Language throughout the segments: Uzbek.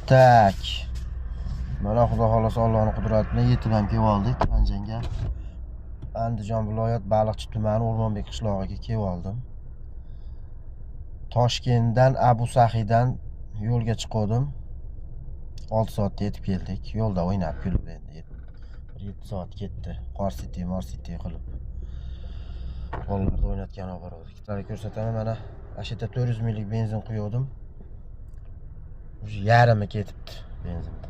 Tak. Mana xudo xolasa Allohning qudratini yetib ham kelib oldik Andijonga. Andijon viloyat Baliqchi tumani O'rmonbek qishlog'iga kelib oldim. Toshkentdan Abu Saxidan yo'lga chiqdim. 6 soatda yetib keldik. Yo'lda o'ynab kulib endi 7 soat ketdi. Qorsiti qilib. Bolalarda o'ynatgan olib bordik. Ikkitani ko'rsataman mana. Ashita 400 minglik benzin quydim. Yarimi ketibdi benzinda.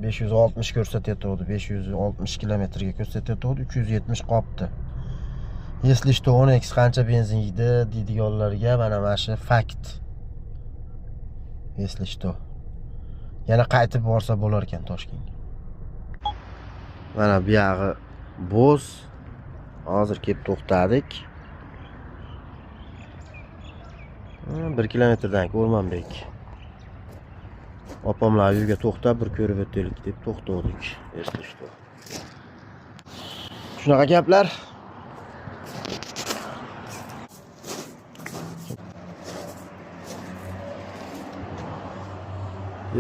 560 ko'rsatyapti, 560 kilometrga ko'rsatyapti, 370 qopti. Если что 10x qancha benzin yeydi deydiganlarga mana shu fakt. Если что. Yana qaytib borsa bo'lar ekan Toshkentga. Mana bu yog'i Bo'z. Hozir kelib to'xtadik. 1 kilometrdan O'rmonbek. Opamlar uyga to'xtab bir ko'rib o'taylik deb to'xtadik. Если что. Shunaqa gaplar.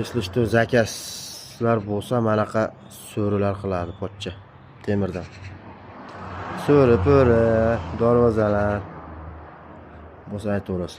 Если что zakaslar bo'lsa, manaqa so'rilar qiladi pochcha temirdan. So'ri, po'ri, darvozalar bo'lsa aytaverasizlar.